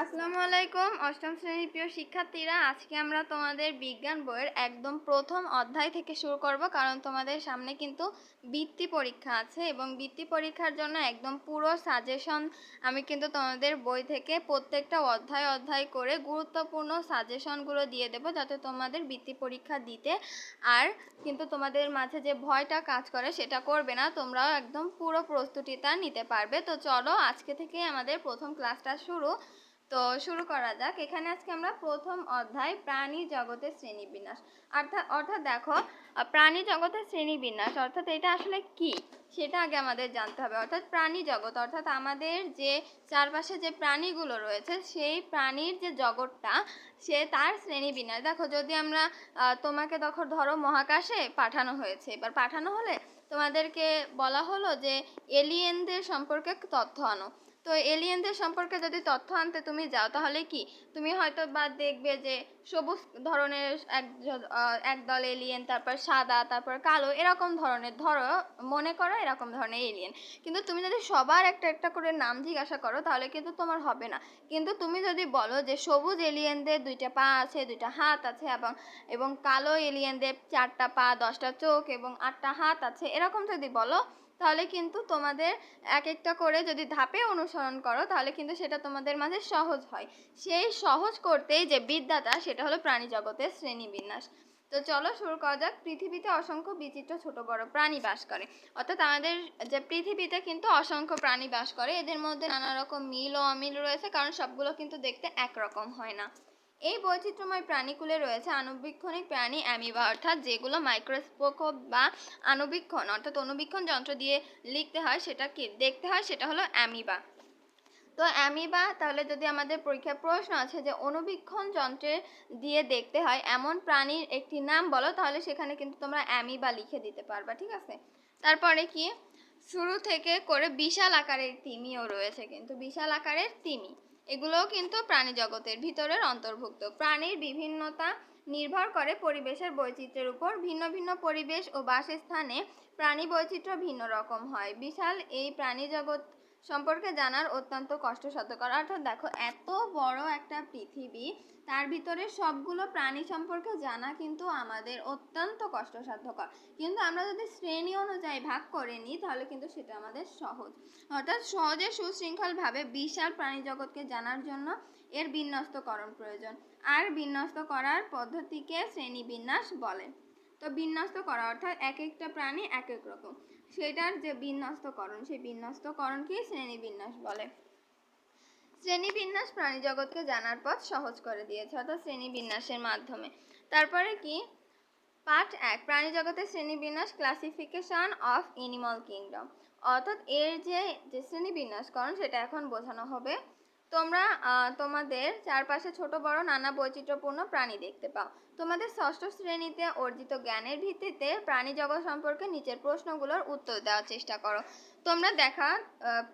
আসসালামু আলাইকুম অষ্টম শ্রেণীর প্রিয় শিক্ষার্থীরা, আজকে আমরা তোমাদের বিজ্ঞান বইয়ের একদম প্রথম অধ্যায় থেকে শুরু করব, কারণ তোমাদের সামনে কিন্তু বৃত্তি পরীক্ষা আছে এবং বৃত্তি পরীক্ষার জন্য একদম পুরো সাজেশন আমি কিন্তু তোমাদের বই থেকে প্রত্যেকটা অধ্যায় অধ্যায় করে গুরুত্বপূর্ণ সাজেশনগুলো দিয়ে দেব, যাতে তোমাদের বৃত্তি পরীক্ষা দিতে আর কিন্তু তোমাদের মাঝে যে ভয়টা কাজ করে সেটা করবে না, তোমরাও একদম পুরো প্রস্তুতিটা নিতে পারবে। তো চলো আজকে থেকে আমাদের প্রথম ক্লাসটা শুরু করা যাক। এখানে আজকে আমরা প্রথম অধ্যায় প্রাণী জগতের শ্রেণীবিন্যাস অর্থাৎ দেখো, প্রাণী জগতের শ্রেণীবিন্যাস অর্থাৎ এটা আসলে কি সেটা আগে আমাদের জানতে হবে। অর্থাৎ প্রাণী জগৎ অর্থাৎ আমাদের যে চারপাশে যে প্রাণীগুলো রয়েছে সেই প্রাণীর যে জগৎটা সে তার শ্রেণীবিন্যাস। দেখো, যদি আমরা তোমাকে ধরো মহাকাশে পাঠানো হয়েছে, এবার পাঠানো হলে তোমাদেরকে বলা হলো যে এলিয়েনদের সম্পর্কে তথ্য আনো। তো এলিয়েনদের সম্পর্কে যদি তথ্য আনতে তুমি যাও, তাহলে কি তুমি হয়তো বা দেখবে যে সবুজ ধরনের একদল এলিয়েন, তারপর সাদা, তারপর কালো, এরকম ধরনের, ধরো মনে করো এরকম ধরনের এলিয়েন। কিন্তু তুমি যদি সবার একটা একটা করে নাম জিজ্ঞাসা করো তাহলে কিন্তু তোমার হবে না। কিন্তু তুমি যদি বলো যে সবুজ এলিয়েনদের 2টা পা আছে, 2টা হাত আছে, এবং কালো এলিয়েনদের 4টা পা, 10টা চোখ এবং 8টা হাত আছে, এরকম যদি বলো তাহলে কিন্তু তোমাদের এক একটা করে যদি ধাপে অনুসরণ করো তাহলে কিন্তু সেটা তোমাদের মাঝে সহজ হয়। সেই সহজ করতেই যে বিদ্যাটা, সেটা হলো প্রাণী জগতের শ্রেণীবিন্যাস। তো চলো শুরু করা যাক। পৃথিবীতে অসংখ্য বিচিত্র ছোট বড় প্রাণী বাস করে। অর্থাৎ আমাদের যে পৃথিবীতে কিন্তু অসংখ্য প্রাণী বাস করে, এদের মধ্যে নানা রকম মিল ও অমিল রয়েছে, কারণ সবগুলো কিন্তু দেখতে একরকম হয় না। এই বৈচিত্র্যময় প্রাণীকুলে রয়েছে আণুবীক্ষণিক প্রাণী অ্যামিবা, অর্থাৎ যেগুলো মাইক্রোস্কোপ বা অণুবীক্ষণ অর্থাৎ অণুবীক্ষণ যন্ত্র দিয়ে দেখতে হয় সেটা হলো অ্যামিবা। তো অ্যামিবা, তাহলে যদি আমাদের পরীক্ষায় প্রশ্ন আছে যে অণুবীক্ষণ যন্ত্রে দিয়ে দেখতে হয় এমন প্রাণীর একটি নাম বলো, তাহলে সেখানে কিন্তু তোমরা অ্যামিবা লিখে দিতে পারবা, ঠিক আছে। তারপরে কি, শুরু থেকে করে বিশাল আকারের তিমিও রয়েছে, কিন্তু বিশাল আকারের তিমি এগুলোও কিন্তু প্রাণী জগতের ভিতরের অন্তর্ভুক্ত। প্রাণীর বিভিন্নতা নির্ভর করে পরিবেশের বৈচিত্র্যের উপর। ভিন্ন ভিন্ন পরিবেশ ও বাসস্থানে প্রাণী বৈচিত্র্য ভিন্ন রকম হয়। বিশাল এই প্রাণী জগৎ সম্পর্কে জানার অত্যন্ত কষ্টসাধ্যকর। অর্থাৎ দেখো, এত বড় একটা পৃথিবী, তার ভিতরে সবগুলো প্রাণী সম্পর্কে জানা কিন্তু আমাদের অত্যন্ত কষ্টসাধ্যকর। কিন্তু আমরা যদি শ্রেণী অনুযায়ী ভাগ করে নিই তাহলে কিন্তু সেটা আমাদের সহজ। অর্থাৎ সহজে সুশৃঙ্খলভাবে বিশাল প্রাণী জগৎকে জানার জন্য এর বিন্যস্তকরণ প্রয়োজন, আর বিন্যস্ত করার পদ্ধতিকে শ্রেণীবিন্যাস বলে। তো বিন্যস্ত করা অর্থাৎ এক একটা প্রাণী এক এক রকম, সেটার যে বিন্যস্তকরণ, সেই বিন্যস্তকরণকে শ্রেণীবিন্যাস বলে। শ্রেণীবিন্যাস প্রাণী জগৎকে জানার পথ সহজ করে দিয়েছে, অর্থাৎ শ্রেণীবিন্যাসের মাধ্যমে। তারপরে কি, পার্ট 1, প্রাণী জগতের শ্রেণীবিন্যাস, ক্লাসিফিকেশন অফ অ্যানিমাল কিংডম। অর্থাৎ এর যে শ্রেণীবিন্যাসকরণ সেটা এখন বোঝানো হবে। তোমরা তোমাদের চারপাশে ছোট বড় নানা বৈচিত্র্যপূর্ণ প্রাণী দেখতে পাও। তোমাদের ষষ্ঠ শ্রেণীতে অর্জিত জ্ঞানের ভিত্তিতে প্রাণী জগৎ সম্পর্কে নিচের প্রশ্নগুলোর উত্তর দেওয়ার চেষ্টা করো। তোমরা দেখা,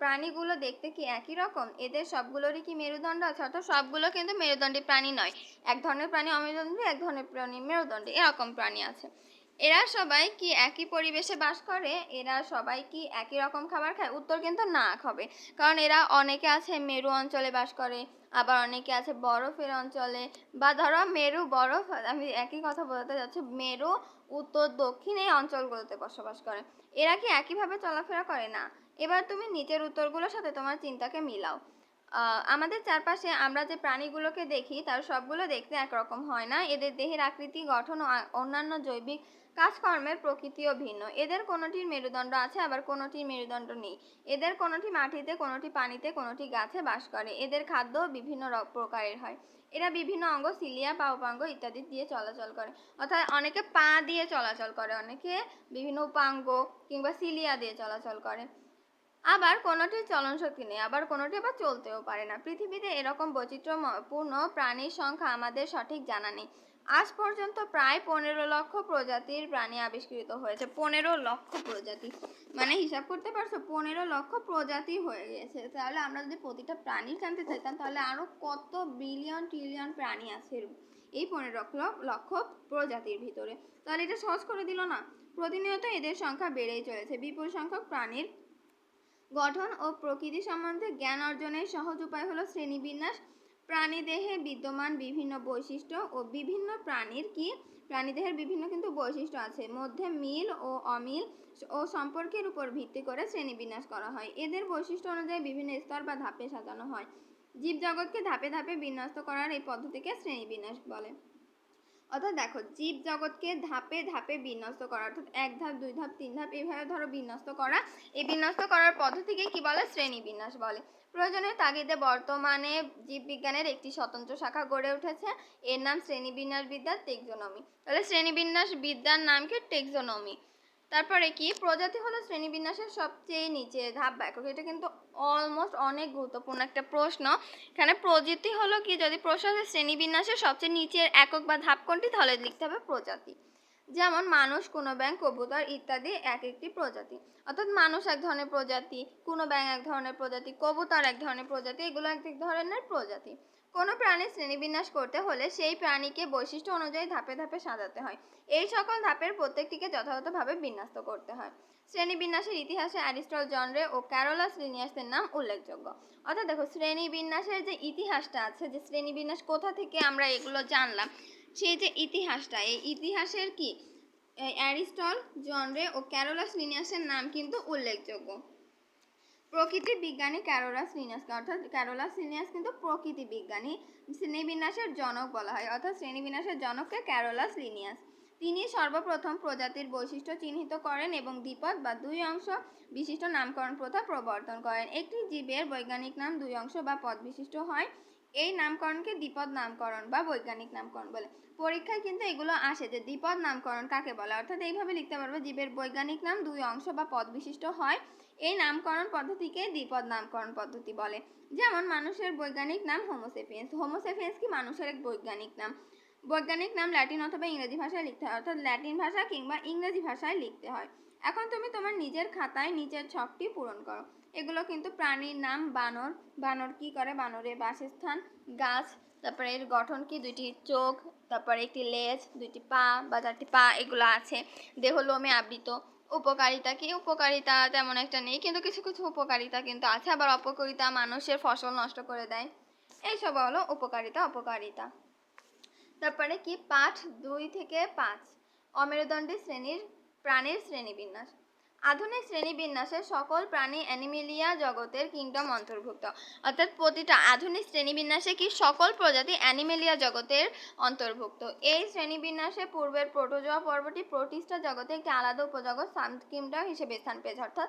প্রাণীগুলো দেখতে কি একই রকম? এদের সবগুলোরই কি মেরুদণ্ড আছে? অর্থাৎ সবগুলো কিন্তু মেরুদণ্ডী প্রাণী নয়। এক ধরনের প্রাণী অমেরুদণ্ডী, এক ধরনের প্রাণী মেরুদণ্ডী, এরকম প্রাণী আছে। এরা সবাই কি একই পরিবেশে বাস করে? এরা সবাই কি একই রকম খাবার খায়? উত্তর কিন্তু না হবে, কারণ এরা অনেকে আছে মেরু অঞ্চলে বাস করে, আবার অনেকে আছে বরফের অঞ্চলে, বা ধরো মেরু বরফ, আমি একই কথা বলতে যাচ্ছি, মেরু উত্তর দক্ষিণ এই অঞ্চলগুলোতে বসবাস করে। এরা কি একইভাবে চলাফেরা করে? না। এবার তুমি নিচের উত্তরগুলোর সাথে তোমার চিন্তাকে মিলাও। আমাদের চারপাশে আমরা যে প্রাণীগুলোকে দেখি তার সবগুলো দেখতে একরকম হয় না। এদের দেহের আকৃতি, গঠন ও অন্যান্য জৈবিক কাজকর্মের প্রকৃতিও ভিন্ন। এদের কোনোটির মেরুদণ্ড আছে, আবার কোনোটির মেরুদণ্ড নেই। এদের কোনোটি মাটিতে, কোনোটি পানিতে, কোনোটি গাছে বাস করে। এদের খাদ্য বিভিন্ন প্রকারের হয়। এরা বিভিন্ন অঙ্গ, সিলিয়া, পাউপাঙ্গ ইত্যাদি দিয়ে চলাচল করে। অর্থাৎ অনেকে পা দিয়ে চলাচল করে, অনেকে বিভিন্ন উপাঙ্গ কিংবা সিলিয়া দিয়ে চলাচল করে। আবার কোনোটির চলন শক্তি নেই, আবার কোনোটি আবার চলতেও পারে না। পৃথিবীতে এরকম বৈচিত্র্যপূর্ণ প্রাণীর সংখ্যা আমাদের সঠিক জানা নেই। আজ পর্যন্ত প্রায় 15 লক্ষ প্রজাতির প্রাণী আবিষ্কৃত হয়েছে। 15 লক্ষ প্রজাতি, মানে হিসাব করতে পারছো, 15 লক্ষ প্রজাতি হয়ে গেছে। তাহলে আমরা যদি প্রতিটা প্রাণীর জানতে চাইতাম তাহলে আরো কত বিলিয়ন ট্রিলিয়ন প্রাণী আছে এই 15 লক্ষ প্রজাতির ভিতরে। তাহলে এটা সহজ করে দিল না? প্রতিনিয়ত এদের সংখ্যা বেড়েই চলেছে। বিপুল সংখ্যক প্রাণীর গঠন ও প্রকৃতি সম্বন্ধে জ্ঞান অর্জনের সহজ উপায় হলো শ্রেণীবিন্যাস। প্রাণীদেহে বিদ্যমান বিভিন্ন বৈশিষ্ট্য ও বিভিন্ন প্রাণীদেহের বিভিন্ন কিন্তু বৈশিষ্ট্য আছে, মধ্যে মিল ও অমিল ও সম্পর্কের উপর ভিত্তি করে শ্রেণীবিন্যাস করা হয়। এদের বৈশিষ্ট্য অনুযায়ী বিভিন্ন স্তর বা ধাপে সাজানো হয়। জীবজগৎকে ধাপে ধাপে বিন্যস্ত করার এই পদ্ধতিকে শ্রেণীবিন্যাস বলে। অর্থাৎ দেখো, জীব জগৎকে ধাপে ধাপে বিন্যস্ত করা, অর্থাৎ 1 ধাপ 2 ধাপ 3 ধাপ এইভাবে ধরো বিন্যস্ত করা, এই বিন্যস্ত করার পদ্ধতিকে কি বলে? শ্রেণীবিন্যাস বলে। প্রয়োজনের তাগিদে বর্তমানে জীববিজ্ঞানের একটি স্বতন্ত্র শাখা গড়ে উঠেছে, এর নাম শ্রেণীবিন্যাস বিদ্যা, টেক্সোনমি। তাহলে শ্রেণীবিন্যাস বিদ্যার নাম কি? টেক্সোনমি। তারপরে কি? প্রজাতি হলো শ্রেণীবিন্যাসের সবচেয়ে নিচে ধাপ বা একক। এটা কিন্তু অলমোস্ট অনেক গুরুত্বপূর্ণ একটা প্রশ্ন। এখানে প্রজাতি হলো কি? যদি প্রশ্ন আসে শ্রেণীবিন্যাসের সবচেয়ে নিচের একক বা ধাপ কোনটি, তাহলে লিখতে হবে প্রজাতি। যেমন মানুষ, কোনো ব্যাঙ, কবুতর ইত্যাদি এক একটি প্রজাতি। অর্থাৎ মানুষ এক ধরনের প্রজাতি, কোনো ব্যাঙ এক ধরনের প্রজাতি, কবুতর এক ধরনের প্রজাতি, এগুলো এক ধরনের প্রজাতি। কোনো প্রাণীর শ্রেণীবিন্যাস করতে হলে সেই প্রাণীকে বৈশিষ্ট্য অনুযায়ী ধাপে ধাপে সাজাতে হয়। এই সকল ধাপের প্রত্যেকটিকে যথাযথভাবে বিন্যস্ত করতে হয়। শ্রেণীবিন্যাসের ইতিহাসে অ্যারিস্টটল, জন রে ও ক্যারোলাস লিনিয়াসের নাম উল্লেখযোগ্য। অর্থাৎ দেখো, শ্রেণীবিন্যাসের যে ইতিহাসটা আছে, যে শ্রেণীবিন্যাস কোথা থেকে আমরা এগুলো জানলাম, সেই যে ইতিহাসটা, এই ইতিহাসের কি অ্যারিস্টটল, জন রে ও ক্যারোলাস লিনিয়াসের নাম কিন্তু উল্লেখযোগ্য। প্রকৃতি বিজ্ঞানী ক্যারোলাস লিনিয়াসকে, অর্থাৎ ক্যারোলাস লিনিয়াস কিন্তু প্রকৃতি বিজ্ঞানী, শ্রেণীবিন্যাসের জনক বলা হয়, অর্থাৎ শ্রেণীবিন্যাসের জনককে ক্যারোলাস লিনিয়াস। তিনি সর্বপ্রথম প্রজাতির বৈশিষ্ট্য চিহ্নিত করেন এবং দ্বিপদ বা 2 অংশ বিশিষ্ট নামকরণ প্রথা প্রবর্তন করেন। একটি জীবের বৈজ্ঞানিক নাম 2 অংশ বা পদ বিশিষ্ট হয়, এই নামকরণকে দ্বিপদ নামকরণ বা বৈজ্ঞানিক নামকরণ বলে। পরীক্ষায় কিন্তু এগুলো আসে যে দ্বিপদ নামকরণ কাকে বলে। অর্থাৎ এইভাবে লিখতে পারবে, জীবের বৈজ্ঞানিক নাম 2 অংশ বা পদ বিশিষ্ট হয়, এই নামকরণ পদ্ধতিকে দ্বিপদ নামকরণ পদ্ধতি বলে। যেমন মানুষের বৈজ্ঞানিক নাম হোমোসেপিয়েন্স। হোমোসেপিয়েন্স কি? মানুষের এক বৈজ্ঞানিক নাম। বৈজ্ঞানিক নাম ল্যাটিন অথবা ইংরেজি ভাষায় লিখতে হয়, অর্থাৎ ল্যাটিন ভাষা কিংবা ইংরেজি ভাষায় লিখতে হয়। এখন তুমি তোমার নিজের খাতায় নিচের ছকটি পূরণ করো। এগুলো কিন্তু প্রাণীর নাম। বানর, বানর কি করে? বানরের বাসস্থান গাছ। তারপরে এর গঠন কি? 2টি চোখ, তারপরে একটি লেজ, 2টি পা বা 4টি পা, এগুলো আছে। দেহ লোমে আবৃত। উপকারিতা কি? উপকারিতা তেমন একটা নেই, কিন্তু কিছু কিছু উপকারিতা কিন্তু আছে। আবার অপকারিতা, মানুষের ফসল নষ্ট করে দেয়, এইসব হলো উপকারিতা অপকারিতা। তারপরে কি? পাঠ 2 থেকে 5, অমেরুদণ্ডী প্রাণীর শ্রেণীবিন্যাস। আধুনিক শ্রেণীবিন্যাসে সকল প্রাণী অ্যানিমেলিয়া জগতের কিংডম অন্তর্ভুক্ত। অর্থাৎ প্রতিটা আধুনিক শ্রেণীবিন্যাসে কি? সকল প্রজাতি অ্যানিমেলিয়া জগতের অন্তর্ভুক্ত। এই শ্রেণীবিন্যাসে পূর্বের প্রোটোজোয়া পর্বটি প্রোটিস্টা জগতে একটি আলাদা উপজগৎ সাবকিংডম হিসেবে স্থান পেয়েছে। অর্থাৎ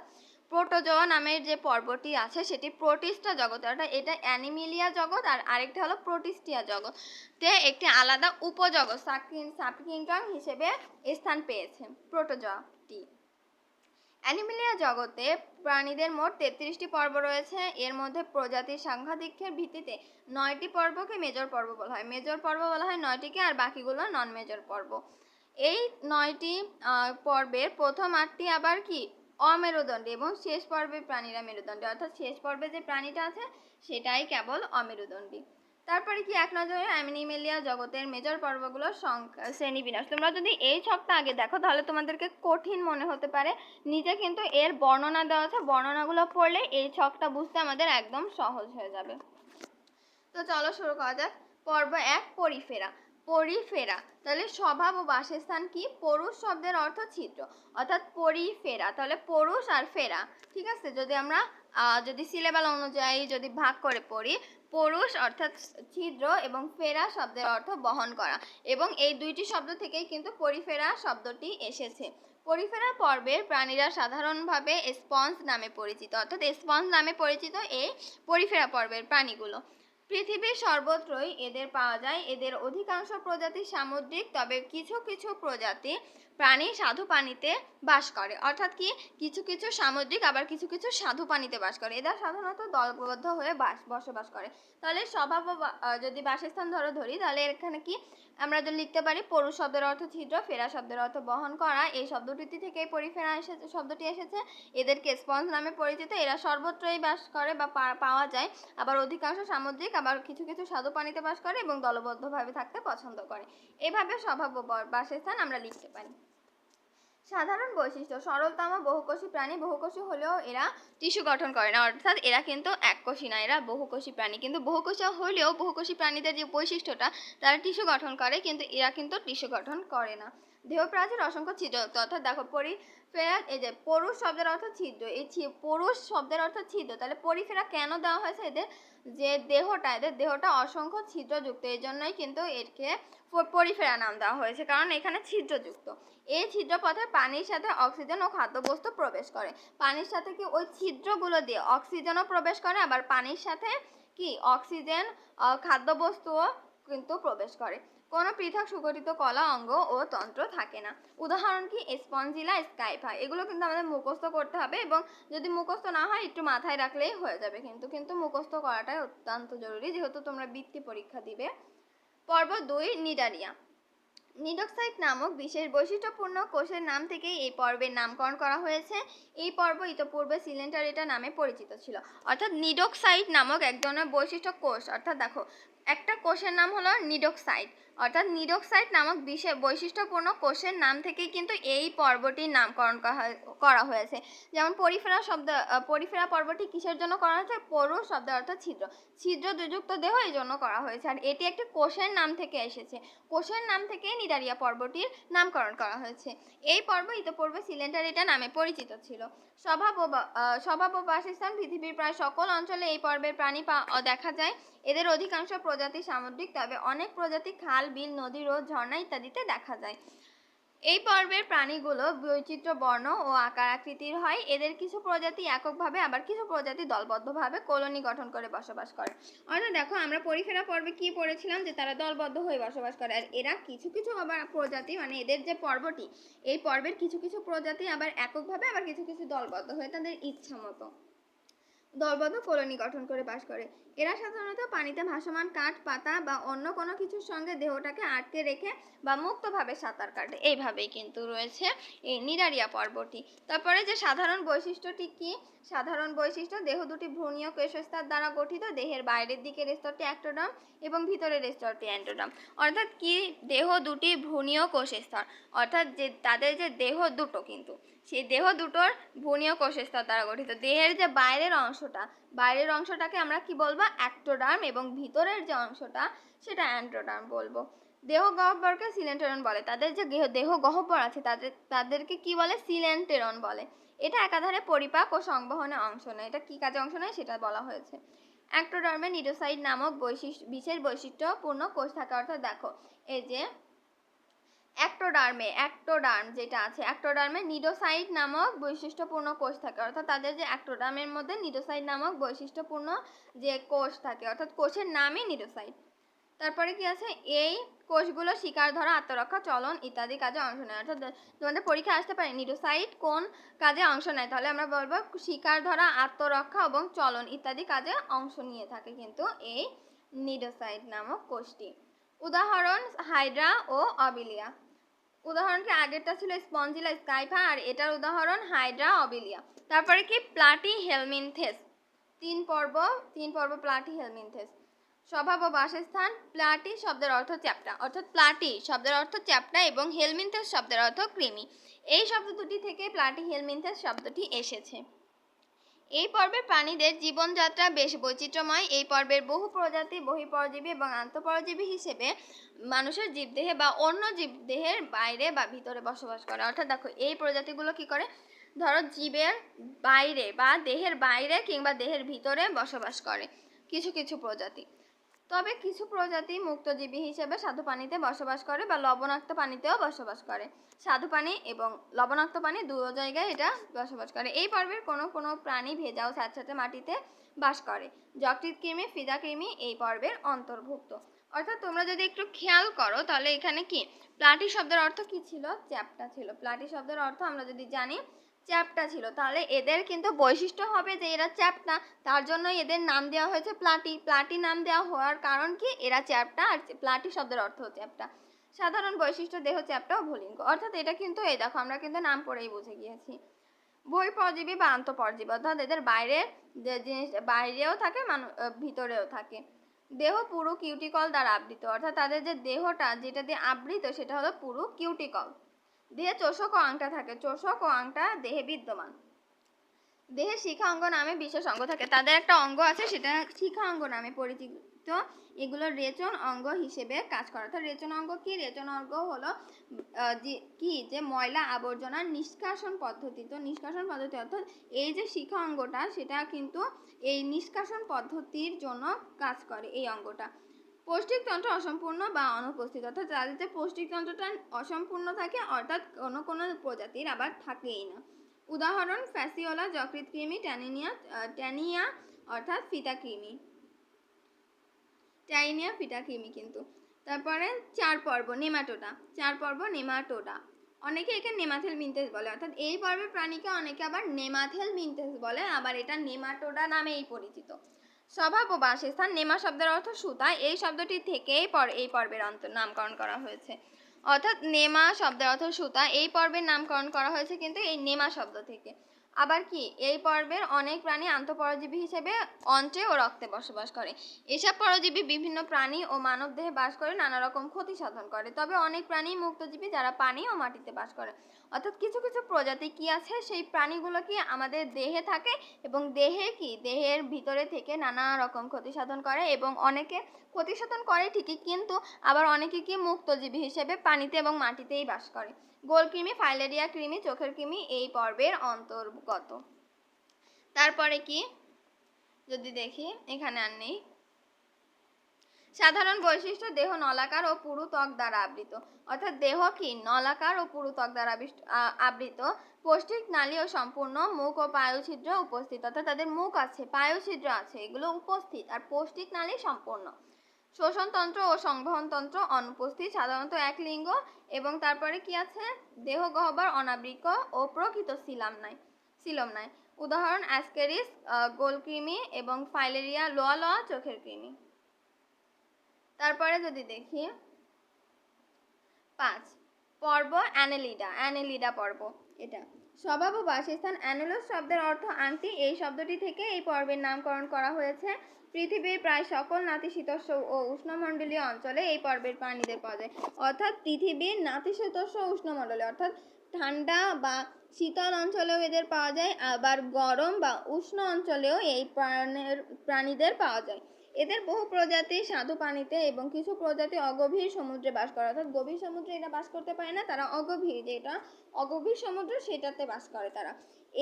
প্রোটোজোয়া নামের যে পর্বটি আছে সেটি প্রোটিস্টা জগতে, অর্থাৎ এটা অ্যানিমেলিয়া জগৎ, আর আরেকটা হলো প্রোটিস্টিয়া জগৎ, তে একটি আলাদা উপজগৎ সাবকিংডম হিসেবে স্থান পেয়েছে প্রোটোজোয়াটি। অ্যানিমেলিয়া জগতে প্রাণীদের মোট 33টি পর্ব রয়েছে। এর মধ্যে প্রজাতির সাংঘাতিকের ভিত্তিতে 9টি পর্বকে মেজর পর্ব বলা হয়। মেজর পর্ব বলা হয় 9টিকে, আর বাকিগুলো নন মেজর পর্ব। এই 9টি পর্বের প্রথম 8টি আবার কি? অমেরুদণ্ডী, এবং শেষ পর্বের প্রাণীরা মেরুদণ্ডী, অর্থাৎ শেষ পর্বে যে প্রাণীটা আছে সেটাই কেবল অমেরুদণ্ডী। তারপরে কি? এক নজরে অ্যানিমেলিয়া জগতের মেজর পর্বগুলোর শ্রেণীবিন্যাস। তোমরা যদি এই ছকটা আগে দেখো তাহলে তোমাদেরকে কঠিন মনে হতে পারে, নিচে কিন্তু এর বর্ণনা দেওয়া আছে, বর্ণনাগুলো পড়লে এই ছকটা বুঝতে আমাদের একদম সহজ হয়ে যাবে। তো চলো শুরু করা যাক। পর্ব 1, পরিফেরা। পরিফেরা তাহলে স্বভাব ও বাসস্থান কি? পরুষ শব্দের অর্থ ছিদ্র, অর্থাৎ পরিফেরা তাহলে পরুষ আর ফেরা, ঠিক আছে? যদি আমরা যদি সিলেবাল অনুযায়ী যদি ভাগ করে পড়ি, পরুষ অর্থাৎ ছিদ্র এবং ফেরা শব্দের অর্থ বহন করা, এবং এই 2টি শব্দ থেকেই কিন্তু পরিফেরা শব্দটি এসেছে। পরিফেরা পর্বের প্রাণীরা সাধারণভাবে স্পঞ্জ নামে পরিচিত, অর্থাৎ স্পঞ্জ নামে পরিচিত এই পরিফেরা পর্বের প্রাণীগুলো। পৃথিবীর সর্বত্রই এদের পাওয়া যায়। এদের অধিকাংশ প্রজাতি সামুদ্রিক, তবে কিছু কিছু প্রজাতি প্রাণী স্বাদু পানিতে বাস করে। অর্থাৎ কি? কিছু কিছু সামুদ্রিক, আবার কিছু কিছু স্বাদু পানিতে বাস করে। এরা সাধারণত দলবদ্ধ হয়ে বসবাস করে। তাহলে স্বভাব যদি বাসস্থান ধরি, তাহলে এখানে কি আমরা যদি লিখতে পারি? পরুষ শব্দের অর্থ ছিদ্র, ফেরা শব্দের অর্থ বহন করা, এই শব্দটি থেকে পরিফেরা শব্দটি এসেছে। এদেরকে স্পঞ্জ নামে পরিচিত। এরা সর্বত্রই বাস করে বা পাওয়া যায়। আবার অধিকাংশ সামুদ্রিক, আবার কিছু কিছু স্বাদু পানিতে বাস করে এবং দলবদ্ধভাবে থাকতে পছন্দ করে। এভাবে স্বভাব ও বাসস্থান আমরা লিখতে পারি। সাধারণ বৈশিষ্ট্য, সরলতম বহুকোষী প্রাণী। বহুকোষী হলেও এরা টিস্যু গঠন করে না, অর্থাৎ এরা কিন্তু এককোষী না, এরা বহুকোষী প্রাণী। কিন্তু বহুকোষী হলেও বহুকোষী প্রাণীদের যে বৈশিষ্ট্যটা, তারা টিস্যু গঠন করে, কিন্তু এরা কিন্তু টিস্যু গঠন করে না। দেহ প্রাচীর অসংখ্য ছিদ্রযুক্ত, অর্থাৎ দেখো পরিফেরা, এই যে পরুষ শব্দের অর্থ ছিদ্র, এই পরুষ শব্দের অর্থ ছিদ্র, তাহলে পরিফেরা কেন দেওয়া হয়েছে? এদের যে দেহটা, এদের দেহটা অসংখ্য ছিদ্রযুক্ত, এই জন্যই কিন্তু এরকে পরিফেরা নাম দেওয়া হয়েছে, কারণ এখানে ছিদ্রযুক্ত। এই ছিদ্রপথে পানির সাথে অক্সিজেন ও খাদ্যবস্তু প্রবেশ করে। পানির সাথে কি ওই ছিদ্রগুলো দিয়ে অক্সিজেনও প্রবেশ করে, আবার পানির সাথে কি অক্সিজেন খাদ্যবস্তুও কিন্তু প্রবেশ করে। কোনো পৃথক সুগঠিত কলা অঙ্গ ও তন্ত্র থাকে না। উদাহরণ কি? স্পঞ্জিলা, স্কাইফা। এগুলো কিন্তু আমাদের মুখস্থ করতে হবে, এবং যদি মুখস্থ না হয় একটু মাথায় রাখলেই হয়ে যাবে, কিন্তু মুখস্থ করাটাই অত্যন্ত জরুরি, যেহেতু তোমরা বৃত্তি পরীক্ষা দিবে। পর্ব 2, নিডারিয়া। নিডোক্সাইড নামক বিশেষ বৈশিষ্ট্যপূর্ণ কোষের নাম থেকেই এই পর্বের নামকরণ করা হয়েছে। এই পর্ব ইতোপূর্বে সিলেন্টারেটা নামে পরিচিত ছিল। অর্থাৎ নিডোক্সাইড নামক এক ধরনের বৈশিষ্ট্য কোষ, অর্থাৎ দেখো একটা কোষের নাম হলো নিডোক্সাইড, অর্থাৎ নিডোক্সাইড নামক বিশেষ বৈশিষ্ট্যপূর্ণ কোষের নাম থেকেই কিন্তু এই পর্বটির নামকরণ করা হয়েছে। যেমন পরিফেরা পর্বটি কিসের জন্য করা হয়েছে? পরুষ শব্দের অর্থ ছিদ্র, ছিদ্রযুক্ত দেহ এই জন্য করা হয়েছে, আর এটি একটি কোষের নাম থেকে এসেছে। কোষের নাম থেকে নিডারিয়া পর্বটির নামকরণ করা হয়েছে। এই পর্ব ইতোপূর্বে সিলেন্টারেটা নামে পরিচিত ছিল। স্বভাব ও বাসস্থান, পৃথিবীর প্রায় সকল অঞ্চলে এই পর্বের প্রাণী দেখা যায়। এদের অধিকাংশ প্রজাতি সামুদ্রিক, তবে অনেক প্রজাতি খাল, বিল, নদী, হ্রদ, ঝর্ণা ইত্যাদিতে দেখা যায়। এই পর্বের প্রাণীগুলো বৈচিত্র্য বর্ণ ও আকার আকৃতির হয়। এদের কিছু প্রজাতি এককভাবে, আবার কিছু প্রজাতি দলবদ্ধভাবে কলোনি গঠন করে বসবাস করে। অর্থাৎ দেখো আমরা পরিফেরা পর্বে কি পড়েছিলাম, যে তারা দলবদ্ধ হয়ে বসবাস করে, আর এরা কিছু কিছু আবার প্রজাতি, মানে এদের যে পর্বটি, এই পর্বের কিছু কিছু প্রজাতি আবার এককভাবে, আবার কিছু কিছু দলবদ্ধ হয়ে তাদের ইচ্ছা মতো দলবদ্ধ কলোনি গঠন করে বাস করে। এরা সাধারণত পানিতে ভাসমান কাঠ, পাতা বা অন্য কোনো কিছুর সঙ্গে দেহটাকে আটকে রেখে বা মুক্তভাবে সাঁতার কাটে। এইভাবেই কিন্তু রয়েছে এই নিডারিয়া পর্বটি। তারপরে যে সাধারণ বৈশিষ্ট্যটি কি? সাধারণ বৈশিষ্ট্য: দেহ দুটি ভ্রূণীয় কোষস্তর দ্বারা গঠিত। দেহের বাইরের দিকের স্তরটি অ্যাক্টোডার্ম এবং ভিতরের স্তরটি অ্যান্ডোডার্ম। অর্থাৎ কি? দেহ দুটি ভ্রূণীয় কোষস্তর, অর্থাৎ যে তাদের যে দেহ দুটো, কিন্তু সেই দেহ দুটোর ভ্রূণীয় কোষস্তর দ্বারা গঠিত। দেহের যে বাইরের অংশটাকে আমরা কি বলবো? অ্যাক্টোডার্ম, এবং ভিতরের যে অংশটা সেটা অ্যান্ডোডার্ম বলবো। দেহ গহ্বরকে সিলেন্টেরন বলে। তাদের যে দেহ গহ্বর আছে তাদেরকে কি বলে? সিলেন্টেরন বলে। এটা একাধারে পরিপাক ও সংবহনে অংশ নেয়। এটা কি কাজে অংশ নেয় সেটা বলা হয়েছে। অ্যাক্টোডার্মে নিডোসাইড নামক বিশেষ বৈশিষ্ট্যপূর্ণ কোষ থাকে। অর্থাৎ দেখো এই যে অ্যাক্টোডার্ম যেটা আছে, অ্যাক্টোডার্মে নিডোসাইড নামক বৈশিষ্ট্যপূর্ণ কোষ থাকে। অর্থাৎ তাদের যে অ্যাক্টোডার্মের মধ্যে নিডোসাইড নামক বৈশিষ্ট্যপূর্ণ যে কোষ থাকে, অর্থাৎ কোষের নামই নিডোসাইড। তারপরে কি আছে? এই কোষগুলো শিকার ধরা, আত্মরক্ষা, চলন ইত্যাদি কাজে অংশ নেয়। অর্থাৎ তোমাদের পরীক্ষা আসতে পারে নিডোসাইড কোন কাজে অংশ নেয়, তাহলে আমরা বলবো শিকার ধরা, আত্মরক্ষা এবং চলন ইত্যাদি কাজে অংশ নিয়ে থাকে কিন্তু এই নিডোসাইড নামক কোষটি। উদাহরণ: হাইড্রা ও অবিলিয়া। উদাহরণ কি? আগেরটা ছিল স্পঞ্জিলা, স্কাইফা, আর এটার উদাহরণ হাইড্রা, অবিলিয়া। তারপরে কি? প্লাটি হেলমিনথেস। তিন পর্ব প্লাটি হেলমিনথেস। স্বভাব ও বাসস্থান: প্লাটি শব্দের অর্থ চ্যাপ্টা, অর্থাৎ প্লাটি শব্দের অর্থ চ্যাপ্টা, এবং হেলমিনথেস শব্দের অর্থ কৃমি। এই শব্দ দুটি থেকে প্লাটি হেলমিনথেস শব্দটি এসেছে। এই পর্বের প্রাণীদের জীবনযাত্রা বেশ বৈচিত্র্যময়। এই পর্বের বহু প্রজাতি বহিঃপরজীবী এবং আন্তঃপরজীবী হিসেবে মানুষের জীবদেহে বা অন্য জীবদেহের বাইরে বা ভিতরে বসবাস করে। অর্থাৎ দেখো এই প্রজাতিগুলো কি করে? ধরো জীবের বাইরে বা দেহের বাইরে কিংবা দেহের ভিতরে বসবাস করে কিছু কিছু প্রজাতি। তবে কিছু প্রজাতি মুক্তজীবী হিসেবে স্বাদু পানিতে বসবাস করে বা লবণাক্ত পানিতেও বসবাস করে। স্বাদু পানি এবং লবণাক্ত পানি দুটো জায়গায় এটা বসবাস করে। এই পর্বের কোনো প্রাণী ভেজা ও স্যাঁতসেঁতে মাটিতে বাস করে। যকৃৎ কৃমি, ফিদা কৃমি এই পর্বের অন্তর্ভুক্ত। অর্থাৎ তোমরা যদি একটু খেয়াল করো তাহলে এখানে কি প্লাটি শব্দের অর্থ কি ছিল? চ্যাপ্টা ছিল। প্লাটি শব্দের অর্থ আমরা যদি জানি চ্যাপ্টা ছিল, তাহলে এদের কিন্তু বৈশিষ্ট্য হবে যে এরা চ্যাপ্টা, তার জন্য এদের নাম দেওয়া হয়েছে প্লাটি। প্লাটি নাম দেওয়া হওয়ার কারণ কি? এরা চ্যাপ্টা, আর প্লাটি শব্দের অর্থ চ্যাপ্টা। সাধারণ বৈশিষ্ট্য: দেহ চ্যাপ্টা ও ভুলিঙ্গ। অর্থাৎ এটা কিন্তু এই দেখো আমরা কিন্তু নাম পড়েই বুঝে গিয়েছি। বহিঃপরজীবী বা আন্তঃপরজীবী, অর্থাৎ এদের বাইরের যে জিনিস বাইরেও থাকে, ভিতরেও থাকে। দেহ পুরু কিউটিকল দ্বারা আবৃত, অর্থাৎ তাদের যে দেহটা যেটা দিয়ে আবৃত সেটা হলো পুরু কিউটিকল। দেহে চোষক ও আংটা থাকে। চোষক ও আংটা দেহে বিদ্যমান। দেহে শিখা অঙ্গ নামে বিশেষ অঙ্গ থাকে। তাদের একটা অঙ্গ আছে, সেটা শিখা অঙ্গ নামে পরিচিত। এগুলো রেচন অঙ্গ হিসেবে কাজ করে। অর্থাৎ রেচন অঙ্গ কি? রেচন অঙ্গ হলো যে ময়লা আবর্জনা নিষ্কাশন পদ্ধতি। তো নিষ্কাশন পদ্ধতি অর্থাৎ এই যে শিখা অঙ্গটা, সেটা কিন্তু এই নিষ্কাশন পদ্ধতির জন্য কাজ করে এই অঙ্গটা। পৌষ্টিকতন্ত্র অসম্পূর্ণ বা অনুপস্থিত, অর্থাৎ যাদের যে পৌষ্টিকতন্ত্রটা অসম্পূর্ণ থাকে, অর্থাৎ কোনো কোনো প্রজাতির আবার থাকেই না। উদাহরণ ফ্যাসিওলা, যকৃৎ কৃমি, ট্যানিয়া অর্থাৎ ফিতা কৃমি, টাইনিয়া ফিটা কৃমি কিন্তু। তারপরে 4 পর্ব নেমাটোডা। 4 পর্ব নেমাটোডা, অনেকে একে নেমাথেল মিনথেস বলে। অর্থাৎ এই পর্বের প্রাণীকে অনেকে আবার নেমাথেল মিনথেস বলে, আবার এটা নেমাটোডা নামেই পরিচিত। স্বভাব ও বাসস্থান। নেমা শব্দের অর্থ সুতা। এই শব্দটি থেকেই এই পর্বের নামকরণ করা হয়েছে। অর্থাৎ নেমা শব্দের অর্থ সুতা, এই পর্বের নামকরণ করা হয়েছে কিন্তু এই নেমা শব্দ থেকে। আবার কি, এই পর্বের অনেক প্রাণী আন্তঃপরজীবী হিসেবে অন্ত্রে ও রক্তে বসবাস করে। এসব পরজীবী বিভিন্ন প্রাণী ও মানব দেহে বাস করে নানা রকম ক্ষতি সাধন করে। তবে অনেক প্রাণী মুক্তজীবী, যারা পানি ও মাটিতে বাস করে। অর্থাৎ কিছু কিছু প্রজাতি কি আছে, সেই প্রাণীগুলো কি আমাদের দেহে থাকে এবং দেহের ভিতরে থেকে নানা রকম ক্ষতি সাধন করে, এবং অনেকে ক্ষতি সাধন করে ঠিকই, কিন্তু আবার অনেকে কি মুক্তজীবী হিসেবে পানিতে এবং মাটিতেই বাস করে। গোলকৃমি, ফাইলেরিয়া কৃমি, চোখের কৃমি এই পর্বের অন্তর্গত। তারপরে কি যদি দেখি, এখানে আর নেই। সাধারণ বৈশিষ্ট্য, দেহ নলাকার ও পুরু ত্বক দ্বারা আবৃত। অর্থাৎ দেহ কি নলাকার ও পুরু ত্বক দ্বারা আবৃত। পৌষ্টিক নালী ও সম্পূর্ণ। মুখ ও পায়ুছিদ্র উপস্থিত। অর্থাৎ তাদের মুখ আছে, পায়ুছিদ্র আছে, এগুলো উপস্থিত, আর পৌষ্টিক নালী সম্পূর্ণ। শ্বসনতন্ত্র ও সংবহনতন্ত্র অনুপস্থিত, সাধারণত এক লিঙ্গ। এবং তারপরে কি আছে, দেহ গহ্বর অনাবৃত ও প্রকৃত সিলম নাই। উদাহরণ অ্যাসকেরিস, গোলকৃমি এবং ফাইলেরিয়া, লোয়া লোয়া চোখের কৃমি। তারপরে যদি দেখি 5 পর্ব অ্যানেলিডা পর্ব। এটা স্বভাব ও বাসস্থান। অ্যানেলোস শব্দের অর্থ আংটি। এই শব্দটি থেকে এই পর্বের নামকরণ করা হয়েছে। পৃথিবীর প্রায় সকল নাতিশীতোষ্ণ ও উষ্ণমণ্ডলীয় অঞ্চলে এই পর্বের প্রাণীদের পাওয়া যায়। অর্থাৎ পৃথিবীর নাতিশীতোষ্ণ উষ্ণমণ্ডলে, অর্থাৎ ঠান্ডা বা শীতল অঞ্চলেও এদের পাওয়া যায়, আবার গরম বা উষ্ণ অঞ্চলেও এই প্রাণীদের পাওয়া যায়। এদের বহু প্রজাতি স্বাদু পানিতে এবং কিছু প্রজাতি অগভীর সমুদ্রে বাস করে। অর্থাৎ গভীর সমুদ্রে এরা বাস করতে পারে না, তারা অগভীর, যেটা অগভীর সমুদ্র সেটাতে বাস করে তারা।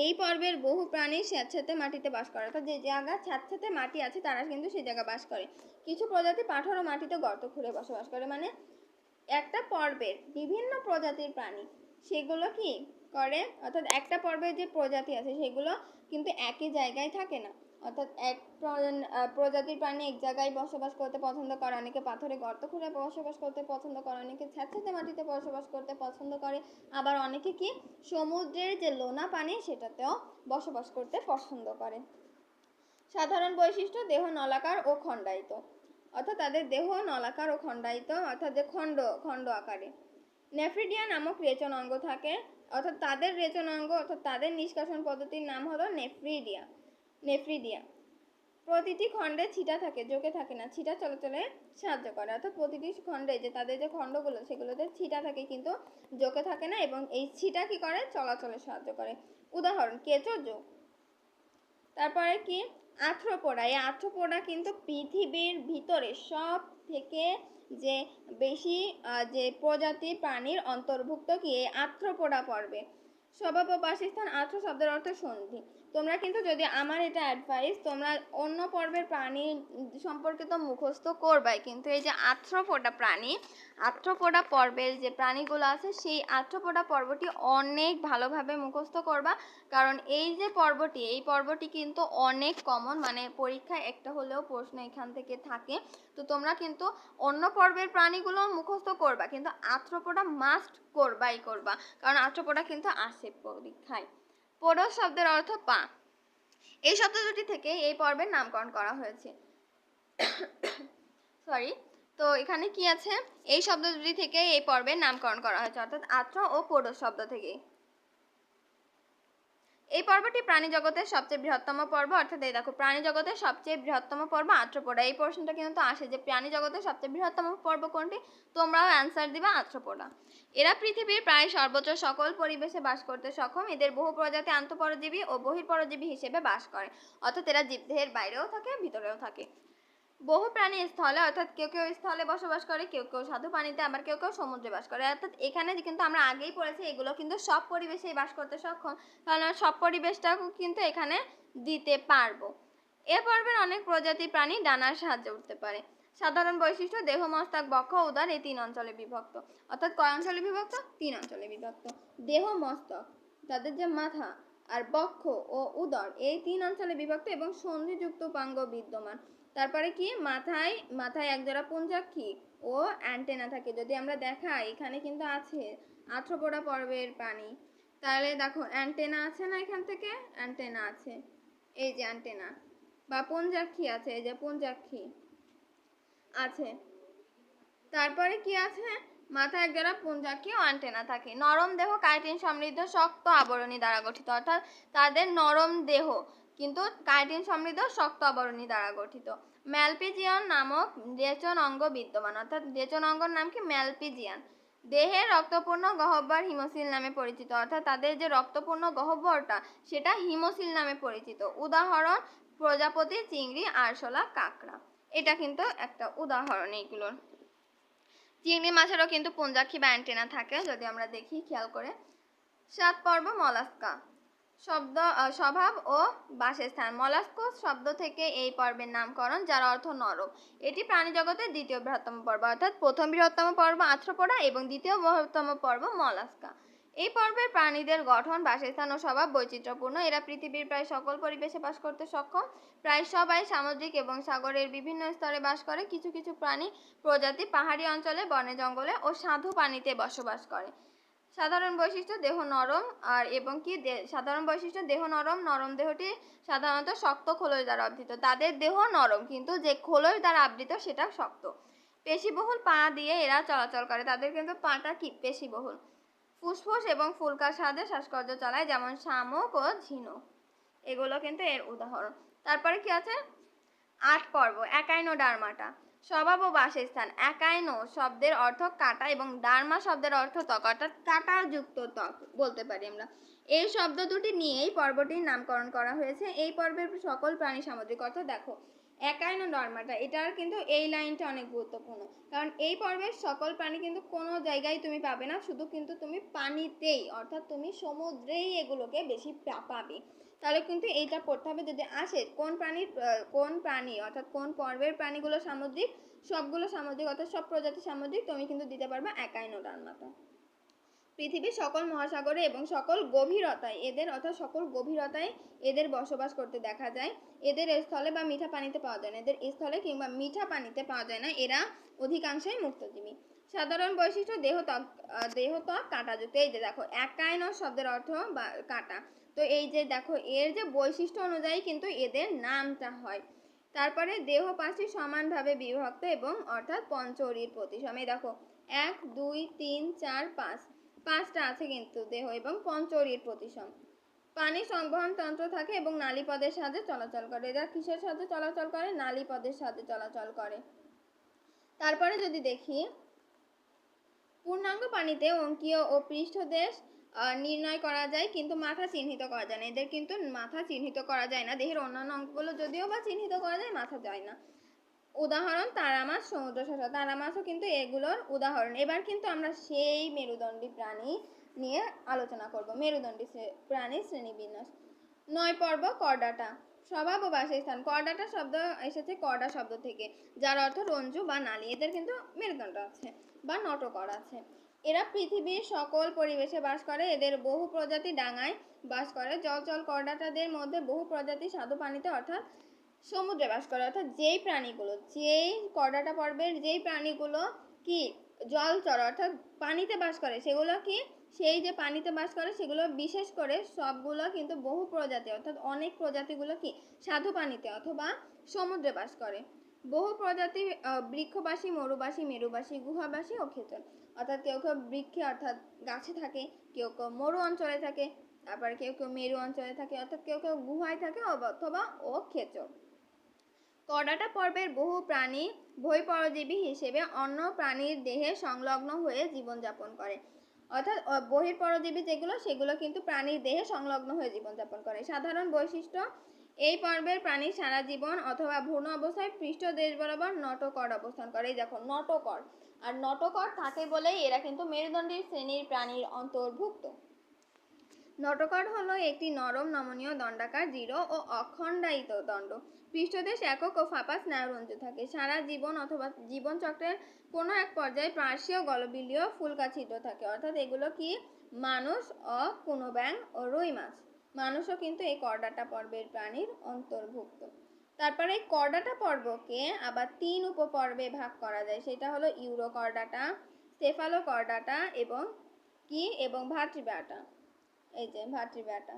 এই পর্বের বহু প্রাণী স্যাঁতসেঁতে মাটিতে বাস করে। অর্থাৎ যে জায়গা স্যাঁতসেঁতে মাটি আছে, তারা কিন্তু সেই জায়গায় বাস করে। কিছু প্রজাতি পাথর ও মাটিতে গর্ত খুঁড়ে বসবাস করে। মানে একটা পর্বের বিভিন্ন প্রজাতির প্রাণী, সেগুলো কি করে, অর্থাৎ একটা পর্বের যে প্রজাতি আছে সেগুলো কিন্তু একই জায়গায় থাকে না। অর্থাৎ এক প্রজাতির প্রাণী এক জায়গায় বসবাস করতে পছন্দ করে, অনেকে পাথরে গর্ত খুঁড়ে বসবাস করতে পছন্দ করে, অনেকে স্যাঁতসেঁতে মাটিতে বসবাস করতে পছন্দ করে, আবার অনেকে কি সমুদ্রের যে লোনা পানি সেটাতেও বসবাস করতে পছন্দ করে। সাধারণ বৈশিষ্ট্য, দেহ নলাকার ও খণ্ডায়িত। অর্থাৎ তাদের দেহ নলাকার ও খণ্ডায়িত, অর্থাৎ যে খণ্ড আকারে। নেফ্রিডিয়া নামক রেচন অঙ্গ থাকে। অর্থাৎ তাদের রেচন অঙ্গ, অর্থাৎ তাদের নিষ্কাশন পদ্ধতির নাম হলো নেফ্রিডিয়া। প্রতিটি খণ্ডে ছিটা থাকে, জোকে থাকে না, ছিটা চলাচলে সাহায্য করে। অর্থাৎ প্রতিটি খণ্ডে যে তাদের যে খণ্ডগুলো, সেগুলোতে ছিটা থাকে কিন্তু জোকে থাকে না, এবং এই ছিটা কি করে, চলাচলে সাহায্য করে। উদাহরণ কেঁচো, জোক। তারপরে কি আর্থ্রোপোডা। এই আর্থ্রোপোডা কিন্তু পৃথিবীর ভিতরে সব থেকে যে বেশি যে প্রজাতির প্রাণীর অন্তর্ভুক্ত কি এই আর্থ্রোপোডা পর্বে। স্বভাব ও বাসস্থান। আর্থ্রো শব্দের অর্থ সন্ধি। তোমরা কিন্তু, যদি আমার এটা অ্যাডভাইস, তোমরা অন্য পর্বের প্রাণী সম্পর্কে তো মুখস্থ করবাই, কিন্তু এই যে আর্থ্রোপোডা পর্বের যে প্রাণীগুলো আছে, সেই আর্থ্রোপোডা পর্বটি অনেক ভালোভাবে মুখস্থ করবা, কারণ এই পর্বটি কিন্তু অনেক কমন, মানে পরীক্ষায় একটা হলেও প্রশ্ন এখান থেকে থাকে। তো তোমরা কিন্তু অন্য পর্বের প্রাণীগুলো মুখস্থ করবা, কিন্তু আর্থ্রোপোডা মাস্ট করবা, কারণ আর্থ্রোপোডা কিন্তু আসে পরীক্ষায়। পোডোস শব্দের অর্থ পা। এই শব্দ দুটি থেকে এই পর্বের নামকরণ করা হয়েছে। তো এখানে কি আছে, এই শব্দ দুটি থেকে এই পর্বের নামকরণ করা হয়েছে, অর্থাৎ আর্থ্রো ও পোডোস শব্দ থেকে। এই পর্বটি প্রাণী জগতের সবচেয়ে বৃহত্তম পর্ব, অর্থাৎ এই দেখো প্রাণী জগতের সবচেয়ে বৃহত্তম পর্ব আর্থ্রোপোডা। এই প্রশ্নটা কিন্তু আসে যে প্রাণী জগতের সবচেয়ে বৃহত্তম পর্ব কোনটি, তোমরাও অ্যান্সার দিবা আর্থ্রোপোডা। এরা পৃথিবীর প্রায় সর্বোচ্চ সকল পরিবেশে বাস করতে সক্ষম। এদের বহু প্রজাতি আন্তঃপরজীবী ও বহিঃপরজীবী হিসেবে বাস করে, অর্থাৎ এরা জীবদেহের বাইরেও থাকে ভিতরেও থাকে। বহু প্রাণী স্থলে, অর্থাৎ কেউ কেউ স্থলে বসবাস করে, কেউ কেউ স্বাদু পানিতে, আবার কেউ কেউ সমুদ্রে বাস করে। অর্থাৎ এখানে কিন্তু আমরা আগেই পড়েছি এগুলো কিন্তু সব পরিবেশেই বাস করতে সক্ষম, কারণ আমরা সব পরিবেশটাও কিন্তু এখানে দিতে পারবো। এ পর্বের অনেক প্রজাতি প্রাণী ডানার সাহায্যে উঠতে পারে। সাধারণ বৈশিষ্ট্য দেহ, মস্তক, বক্ষ, উদর এই 3 অঞ্চলে বিভক্ত। অর্থাৎ কয় অঞ্চলে বিভক্ত? 3 অঞ্চলে বিভক্ত। দেহ, মস্তক, তাদের যে মাথা, আর বক্ষ ও উদর এই 3 অঞ্চলে বিভক্ত এবং সন্ধিযুক্ত উপাঙ্গ বিদ্যমান। তারপরে কি মাথায় একজোড়া পুঞ্জাক্ষী ও অ্যান্টেনা থাকে। যদি আমরা দেখাই এখানে কিন্তু আছে আর্থ্রোপোডা পর্বের প্রাণী, তাহলে দেখো অ্যান্টেনা আছে না, এখান থেকে অ্যান্টেনা আছে, এই যে অ্যান্টেনা, বা পুঞ্জাক্ষী আছে, এই যে পুঞ্জাক্ষী আছে। তারপরে কি আছে, মাথায় একজোড়া পুঞ্জাক্ষী ও অ্যান্টেনা থাকে। নরম দেহ কাইটিন সমৃদ্ধ শক্ত আবরণী দ্বারা গঠিত, অর্থাৎ তাদের নরম দেহ কিন্তু কাইটিন সমৃদ্ধ শক্ত আবরণী দ্বারা গঠিত। ম্যালপিজিয়ান নামক রেচন অঙ্গ বিদ্যমান, অর্থাৎ রেচন অঙ্গর নাম কি? ম্যালপিজিয়ান। দেহের রক্তপূর্ণ গহ্বর হিমোসিল নামে পরিচিত, অর্থাৎ তাদের যে রক্তপূর্ণ গহ্বরটা সেটা হিমোসিল নামে পরিচিত। উদাহরণ প্রজাপতি, চিংড়ি, আরশোলা, কাঁকড়া। এটা কিন্তু একটা উদাহরণ এইগুলোর। চিংড়ি মাছেরও কিন্তু পুঞ্জাক্ষী বা অ্যান্টেনা থাকে, যদি আমরা দেখি খেয়াল করে। 7 পর্ব মলাস্কা। স্বভাব ও বাসস্থান। মলাস্কোস শব্দ থেকে এই পর্বের নামকরণ, যার অর্থ নরম। এটি প্রাণী জগতের দ্বিতীয় বৃহত্তম পর্ব, অর্থাৎ প্রথম বৃহত্তম পর্ব আর্থ্রোপোডা এবং দ্বিতীয় বৃহত্তম পর্ব মলাস্কা। এই পর্বের প্রাণীদের গঠন, বাসস্থান ও স্বভাব বৈচিত্র্যপূর্ণ। এরা পৃথিবীর প্রায় সকল পরিবেশে বাস করতে সক্ষম। প্রায় সবাই সামুদ্রিক এবং সাগরের বিভিন্ন স্তরে বাস করে। কিছু কিছু প্রাণী প্রজাতি পাহাড়ি অঞ্চলে, বনে জঙ্গলে ও স্বাদু পানিতে বসবাস করে। সাধারণ বৈশিষ্ট্য দেহ নরম, আর এবং কি সাধারণ বৈশিষ্ট্য দেহ নরম। নরম দেহটি সাধারণত শক্ত খোলস দ্বারা আবৃত। তাদের দেহ নরম কিন্তু যে খোলস দ্বারা আবৃত সেটা শক্ত। পেশিবহুল পা দিয়ে এরা চলাচল করে, তাদের কিন্তু পাটা কি পেশিবহুল। ফুসফুস এবং ফুলকার সাহায্যে শ্বাসকর্য চালায়, যেমন শামুক ও ঝিনুক, এগুলো কিন্তু এর উদাহরণ। তারপরে কি আছে, 8 পর্ব একাইনোডার্মাটা। স্বভাব ও বাসস্থান। একাইনো শব্দের অর্থ কাটা এবং ডার্মা শব্দের অর্থ ত্বক, অর্থাৎ কাঁটাযুক্ত ত্বক বলতে পারি আমরা। এই শব্দ দুটি নিয়েই পর্বটির নামকরণ করা হয়েছে। এই পর্বের সকল প্রাণী সামুদ্রিক, অর্থাৎ দেখো একাইনোডার্মাটা, এটার কিন্তু এই লাইনটা অনেক গুরুত্বপূর্ণ, কারণ এই পর্বের সকল প্রাণী কিন্তু কোনো জায়গায় তুমি পাবে না, শুধু কিন্তু তুমি পানিতেই, অর্থাৎ তুমি সমুদ্রেই এগুলোকে বেশি পাবে। তাহলে কিন্তু এইটা পড়তে হবে, যদি আসে কোন প্রাণী অর্থাৎ কোন পর্বের প্রাণীগুলো সামুদ্রিক, সবগুলো সামুদ্রিক অর্থাৎ সব প্রজাতি সামুদ্রিক, তুমি কিন্তু দিতে পারবে একাইনোডার্মাটা। পৃথিবীর সকল মহাসাগরে এবং সকল গভীরতায় এদের, অর্থাৎ সকল গভীরতায় এদের বসবাস করতে দেখা যায়। এদের স্থলে বা মিঠা পানিতে পাওয়া যায় না, এদের স্থলে কিংবা মিঠা পানিতে পাওয়া যায় না, এরা অধিকাংশই মুক্তজীবী। সাধারণ বৈশিষ্ট্য দেহ ত্বক কাঁটাযুক্ত। এই যে দেখো একাইনো শব্দের অর্থ বা কাঁটা, তো এই যে দেখো এর যে বৈশিষ্ট্য অনুযায়ী কিন্তু এদের নামটা হয়। তারপরে দেহ পাশে সমানভাবে বিভক্ত এবং অর্থাৎ পঞ্চরীর প্রতিসম। এই দেখো 1 2 3 4 5, 5টা আছে কিন্তু দেহ এবং পঞ্চরীর প্রতিসম। পানি সংবহন তন্ত্র থাকে এবং নালীপদের সাহায্যে চলাচল করে। এরা কিসের সাহায্যে চলাচল করে? নালীপদের সাহায্যে চলাচল করে। তারপরে যদি দেখি পূর্ণাঙ্গ পানিতে অঙ্কীয় ও পৃষ্ঠদেশ নির্ণয় করা যায়, কিন্তু মাথা চিহ্নিত করা যায় না। এদের কিন্তু মাথা চিহ্নিত করা যায় না, দেহের অন্যান্য অঙ্গগুলো যদিও বা চিহ্নিত করা যায়, মাথা যায় না। উদাহরণ তারা মাছ, সমুদ্র শসা। তারা মাছও কিন্তু এগুলোর উদাহরণ। এবার কিন্তু আমরা সেই মেরুদণ্ডী প্রাণী নিয়ে আলোচনা করব, মেরুদণ্ডী প্রাণী শ্রেণীবিন্যাস। 9 পর্ব করডাটা। স্বভাব ও বাসস্থান। করডাটা শব্দ এসেছে করডা শব্দ থেকে, যার অর্থ রঞ্জু বা নালী। এদের কিন্তু মেরুদণ্ড আছে বা নটকর আছে। এরা পৃথিবীর সকল পরিবেশে বাস করে। এদের বহু প্রজাতি ডাঙায় বাস করে। জলচর করডাটাদের মধ্যে বহু প্রজাতি স্বাদু পানিতে অর্থাৎ সমুদ্রে বাস করে, অর্থাৎ যেই করডাটা পর্বের যেই প্রাণীগুলো কি জলচর অর্থাৎ পানিতে বাস করে, সেগুলো কি সেই যে পানিতে বাস করে সেগুলো বিশেষ করে সবগুলো কিন্তু বহু প্রজাতি অর্থাৎ অনেক প্রজাতিগুলো কি স্বাদু পানিতে অথবা সমুদ্রে বাস করে। বহু প্রজাতি বৃক্ষবাসী, মরুবাসী, মেরুবাসী, গুহাবাসী ও খেচর, অর্থাৎ কেউ কেউ বৃক্ষে অর্থাৎ গাছে থাকে, কেউ কেউ মরু অঞ্চলে থাকে, আবার কেউ কেউ মেরু অঞ্চলে থাকে, অর্থাৎ কেউ কেউ গুহায় থাকে অথবা ও খেচর। করডাটা পর্বের বহু প্রাণী বহিঃপরজীবী হিসেবে অন্য প্রাণীর দেহে সংলগ্ন হয়ে জীবনযাপন করে। অর্থাৎ বহিঃপরজীবী যেগুলো সেগুলো কিন্তু প্রাণীর দেহে সংলগ্ন হয়ে জীবনযাপন করে। সাধারণ বৈশিষ্ট্য, এই পর্বের প্রাণী সারা জীবন অথবা ভ্রূণ অবস্থায় পৃষ্ঠদেশ বরাবর নটোকর্ড অবস্থান করে। এই দেখো নটোকর্ড, আর নটোকর্ড থাকে বলেই এরা কিন্তু মেরুদণ্ডী শ্রেণীর প্রাণীর অন্তর্ভুক্ত। নটোকর্ড হলো একটি নরম নমনীয় দণ্ডাকার দৃঢ় ও অখণ্ডায়িত দণ্ড। পৃষ্ঠদেশ একক ও ফাঁপা স্নায়ুরঞ্জু থাকে। সারা জীবন অথবা জীবনচক্রের কোনো এক পর্যায়ে পার্শ্বীয় গলবিলীয় ফুলকা ছিদ্র থাকে। অর্থাৎ এগুলো কি মানুষ ও কোনো ব্যাং ও রুই মাছ, মানুষও কিন্তু এই করডাটা পর্বের প্রাণীর অন্তর্ভুক্ত। তারপরে এই করডাটা পর্বকে আবার 3 উপপর্বে ভাগ করা যায়। সেটা হলো ইউরোকর্ডাটা, সেফালোকর্ডাটা এবং ভার্টিব্রাটা। এই যে ভার্টিব্রাটা।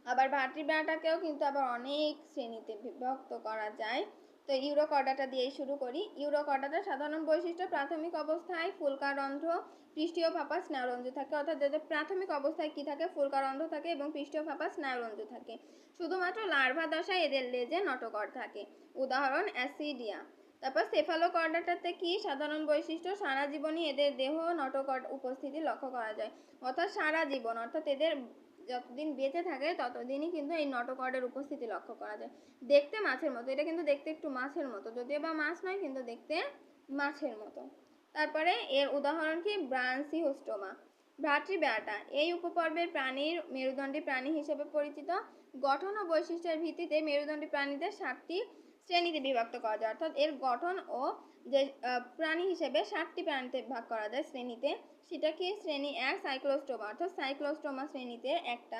আবার ভার্টিব্রাটাকেও কিন্তু আবার অনেক শ্রেণীতে বিভক্ত করা যায়। তো ইউরোকর্ডাটা দিয়েই শুরু করি। ইউরোকর্ডাটা সাধারণ বৈশিষ্ট্য, প্রাথমিক অবস্থায় ফুলকারন্ধ্র, পৃষ্ঠীয় ফাঁপা স্নায়ুরঞ্জু থাকে। অর্থাৎ যাদের প্রাথমিক অবস্থায় কি থাকে, ফুলকারন্ধ্র থাকে এবং পৃষ্ঠীয় ফাঁপা স্নায়ুরঞ্জু থাকে। শুধুমাত্র লার্ভা দশায় এদের লেজে নটোকর্ড থাকে। উদাহরণ অ্যাসিডিয়া। তারপর সেফালোকর্ডাটাতে কি সাধারণ বৈশিষ্ট্য, সারা জীবনই এদের দেহ নটোকর্ড উপস্থিতি লক্ষ্য করা যায়। অর্থাৎ সারা জীবন, অর্থাৎ এদের যতদিন বেঁচে থাকে ততদিনই কিন্তু এই নটোকর্ডের উপস্থিতি লক্ষ্য করা যায়। দেখতে মাছের মতো, এটা কিন্তু দেখতে একটু মাছের মতো, যদিও বা মাছ নয় কিন্তু দেখতে মাছের মতো। তারপরে এর উদাহরণ কি, ব্রাঞ্চিওস্টোমা। ভার্টিব্রাটা এই উপপর্বের প্রাণীর মেরুদণ্ডী প্রাণী হিসেবে পরিচিত। গঠন ও বৈশিষ্ট্যের ভিত্তিতে মেরুদণ্ডী প্রাণীদের 7টি শ্রেণীতে বিভক্ত করা যায়। অর্থাৎ এর গঠন ও যে প্রাণী হিসেবে 7টি প্রাণীতে ভাগ করা যায় শ্রেণীতে। সেটা কি, শ্রেণী 1 সাইক্লোস্টোমা। অর্থাৎ সাইক্লোস্টোমা শ্রেণীতে একটা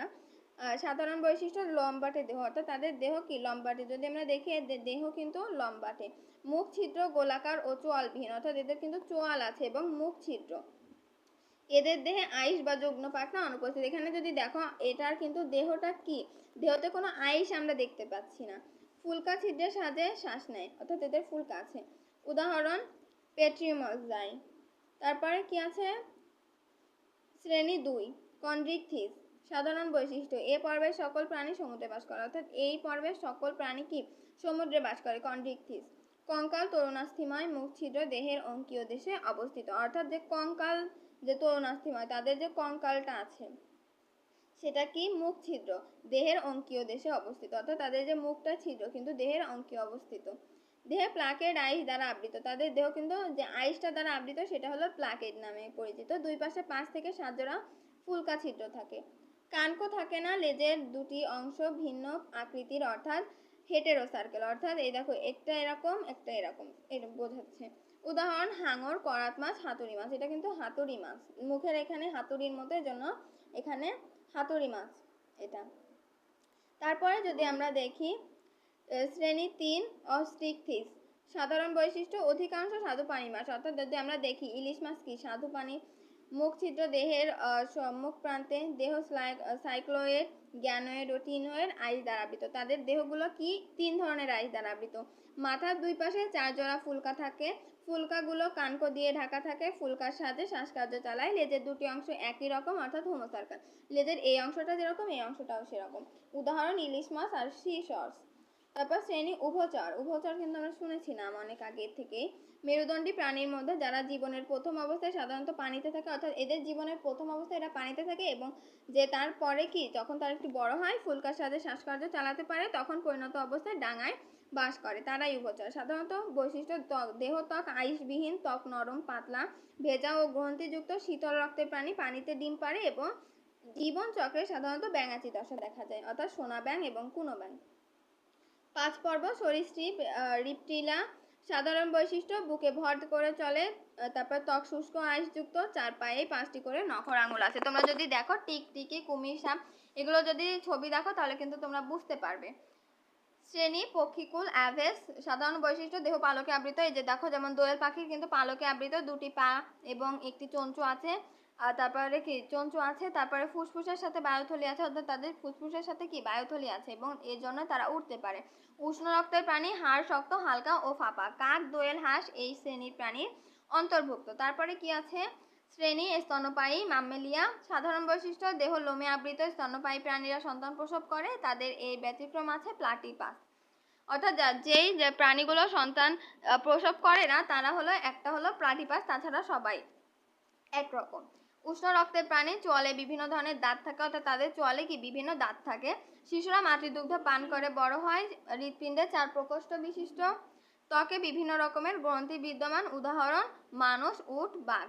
সাধারণ বৈশিষ্ট্য লম্বাটে দেহ। অর্থাৎ তাদের দেহ কি লম্বাটে। যদি আমরা দেখি এদের দেহ কিন্তু লম্বাটে। মুখ ছিদ্র গোলাকার ও চোয়ালবিহীন। অর্থাৎ এদের কিন্তু চোয়াল আছে এবং মুখ ছিদ্র। এদের দেহে আইস বা যুগ্ম পাখনা অনুপস্থিত। এখানে যদি দেখো এটার কিন্তু দেহটা কি, দেহতে কোনো আইস আমরা দেখতে পাচ্ছি না। ফুলকা ছিদ্রের সাহায্যে শ্বাস নেয়, অর্থাৎ এদের ফুলকা আছে। উদাহরণ পেট্রিওমোজাই। তারপরে কি আছে, শ্রেণী 2 কন্ড্রিকথিস। সাধারণ বৈশিষ্ট্য, এ পর্বের সকল প্রাণী সমুদ্রে বাস করে। অর্থাৎ এই পর্বের সকল প্রাণী কি সমুদ্রে বাস করে, কন্ড্রিকথিস। কঙ্কাল তরুণাস্থিময়, মুখ ছিদ্র, দেহের অঙ্কীয় দেশে অবস্থিত। অর্থাৎ যে কঙ্কাল, যে তরুণাস্থিময়, তাদের যে কঙ্কালটা আছে সেটা কি মুখ ছিদ্র, দেহের অঙ্কীয় দেশে অবস্থিত। অর্থাৎ তাদের যে মুখটা ছিদ্র কিন্তু দেহের অঙ্কীয় অবস্থিত। দেহে প্লাকেট আইস দ্বারা আবৃত। তাদের দেহ কিন্তু যে আইসটা দ্বারা আবৃত সেটা হলো প্লাকেট নামে পরিচিত। দুই পাশে 5 থেকে 7 জোড়া ফুলকা ছিদ্র থাকে। কানকো থাকে না। লেজের দুটি অংশ ভিন্ন আকৃতির, অর্থাৎ হেটেরোসার্কেল। অর্থাৎ এই দেখো একটা এরকম একটা এরকম, এটা বোঝাচ্ছে। উদাহরণ হাঙর, করাত মাছ, হাতুড়ি মাছ। এটা কিন্তু হাতুড়ি মাছ, মুখের এখানে হাতুড়ির মতো, জন্য এখানে হাতুড়ি মাছ এটা। তারপরে যদি আমরা দেখি শ্রেণী 3 অস্ট্রিকথিস। সাধারণ বৈশিষ্ট্য, অধিকাংশ স্বাদু পানি মাছ। অর্থাৎ যদি আমরা দেখি ইলিশ মাছ কি স্বাদু পানি। মুখ ছিদ্র, দেহের সম্মুখ প্রান্তে দেহ সাইক্লোয়েড, গ্যানোয়েড ও টিনোয়েড আইস দ্বারা আবৃত। তাদের দেহগুলো কি 3 ধরনের আইস দ্বারা আবৃত। মাথার দুই পাশে 4 জোড়া ফুলকা থাকে। ফুলকাগুলো কানকো দিয়ে ঢাকা থাকে। ফুলকার সাথে শ্বাসকার্য চালায়। লেজের দুটি অংশ একই রকম, অর্থাৎ হোমোসার্কাল। লেজের এই অংশটা যেরকম এই অংশটাও সেরকম। উদাহরণ ইলিশ মাছ আর সি শর্টস। তারপর শ্রেণী উভচর। উভচর কিন্তু আমরা শুনেছি নাম অনেক আগে থেকে। মেরুদণ্ডী প্রাণীর মধ্যে যারা জীবনের প্রথম অবস্থায় সাধারণত পানিতে থাকে। অর্থাৎ এদের জীবনের প্রথম অবস্থায় এরা পানিতে থাকে এবং যে তারপরে কি যখন তারা একটু বড় হয় ফুলকার সাথে শ্বাসকার্য চালাতে পারে তখন পরিণত অবস্থায় ডাঙায় বাস করে, তারাই উভচর। সাধারণত বৈশিষ্ট্য, দেহ ত্বক আইসবিহীন, ত্বক নরম পাতলা, ভেজা ও গ্রন্থিযুক্ত, শীতল রক্তের প্রাণী, পানিতে ডিম পাড়ে এবং জীবন চক্রে সাধারণত ব্যাঙাচি দশা দেখা যায়, অর্থাৎ সোনা ব্যাঙ এবং কুনো ব্যাঙ। 5 পর্ব সরীসৃপ রিপটিলা। সাধারণ বৈশিষ্ট্য, বুকে ভর করে চলে। তারপর ত্বক শুষ্ক আইসযুক্ত, 4 পায়ে 5টি করে নখর আঙুল আছে। তোমরা যদি দেখো টিকটিকি, কুমির, সাপ এগুলো যদি ছবি দেখো তাহলে কিন্তু তোমরা বুঝতে পারবে। শ্রেণী পক্ষীকুল অ্যাভেস। সাধারণ বৈশিষ্ট্য, দেহ পালকে আবৃত। এই যে দেখো যেমন দোয়েল পাখির কিন্তু পালকে আবৃত, 2টি পা এবং একটি চঞ্চু আছে। তারপরে কি চঞ্চু আছে। তারপরে ফুসফুসের সাথে বায়ুথলি আছে, অর্থাৎ তাদের ফুসফুসের সাথে কি বায়ুথলি আছে এবং এর জন্য তারা উঠতে পারে। উষ্ণ রক্তের প্রাণী, হাড় শক্ত, হালকা ও ফাঁপা। কাক, দোয়েল, হাঁস এই শ্রেণীর প্রাণীর অন্তর্ভুক্ত। তারপরে কি আছে, শ্রেণী স্তন্যপায়ী ম্যামেলিয়া। সাধারণ বৈশিষ্ট্য: দেহ লোমে আবৃত। স্তন্যপায়ী প্রাণীরা সন্তান প্রসব করে, তাদের এই ব্যতিক্রম আছে প্লাটিপাস। অর্থাৎ যেই যে প্রাণীগুলো সন্তান প্রসব করে না তারা হলো একটা হলো প্লাটিপাস, তাছাড়া সবাই একরকম। উষ্ণ রক্তের প্রাণী, চোয়ালে বিভিন্ন ধরনের দাঁত থাকে, অর্থাৎ তাদের চোয়ালে কি বিভিন্ন দাঁত থাকে। শিশুরা মাতৃদুগ্ধ পান করে বড় হয়। হৃৎপিণ্ডে 4 প্রকোষ্ঠ বিশিষ্ট। ত্বকে বিভিন্ন রকমের গ্রন্থি বিদ্যমান, উদাহরণ মানুষ, উট, বাঘ।